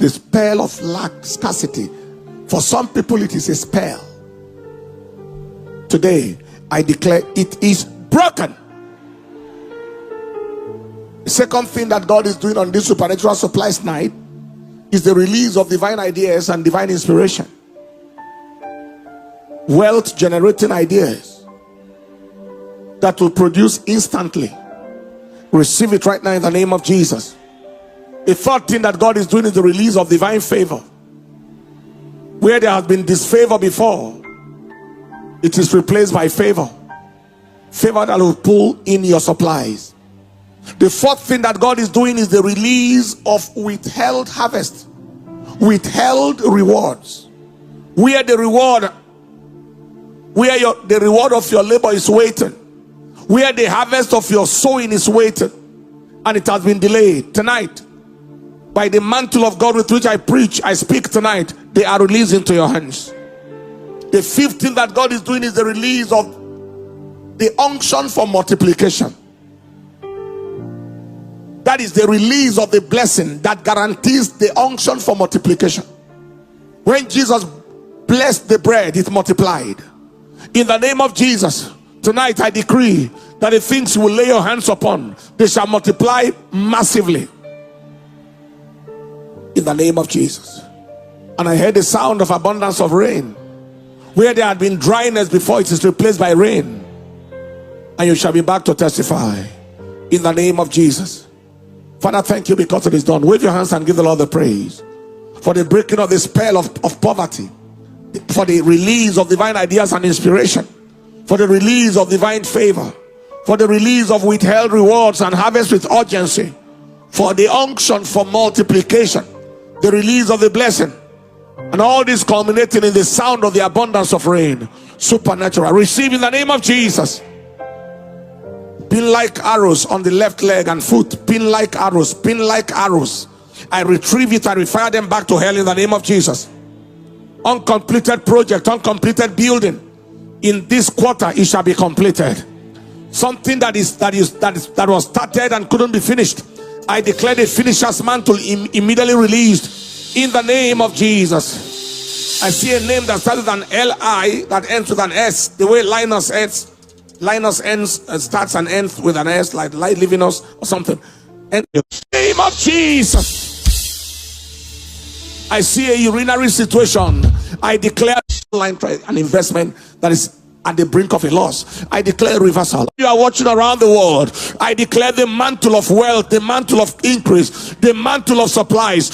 the spell of lack, scarcity. For some people, it is a spell. Today, I declare it is broken. The second thing that God is doing on this supernatural supplies night is the release of divine ideas and divine inspiration. Wealth generating ideas that will produce instantly. Receive it right now in the name of Jesus. The third thing that God is doing is the release of divine favor. Where there has been disfavor before, it is replaced by favor. Favor that will pull in your supplies. The fourth thing that God is doing is the release of withheld harvest, withheld rewards. Where the reward of your labor is waiting, where the harvest of your sowing is waiting, and it has been delayed. Tonight, by the mantle of God with which I preach, I speak tonight, they are released into your hands. The fifth thing that God is doing is the release of the unction for multiplication. That is the release of the blessing that guarantees the unction for multiplication. When Jesus blessed the bread, it multiplied. In the name of Jesus, tonight I decree that the things you will lay your hands upon, they shall multiply massively. In the name of Jesus. And I heard the sound of abundance of rain. Where there had been dryness before, it is replaced by rain. And you shall be back to testify. In the name of Jesus. Father, thank you because it is done. Wave your hands and give the Lord the praise. For the breaking of the spell of poverty. For the release of divine ideas and inspiration. For the release of divine favor. For the release of withheld rewards and harvest with urgency. For the unction for multiplication. The release of the blessing. And all this culminating in the sound of the abundance of rain. Supernatural. Receive in the name of Jesus. Pin like arrows on the left leg and foot. Pin like arrows. Pin like arrows. I retrieve it. I refire them back to hell in the name of Jesus. Uncompleted project, uncompleted building. In this quarter, it shall be completed. Something that was started and couldn't be finished. I declare the finisher's mantle immediately released in the name of Jesus. I see a name that starts with an L-I that ends with an S. The way Linus ends. Linus starts and ends with an S, like light living us or something. And in the name of Jesus, I see a urinary situation. I declare an investment that is at the brink of a loss. I declare reversal. You are watching around the world. I declare the mantle of wealth, the mantle of increase, the mantle of supplies.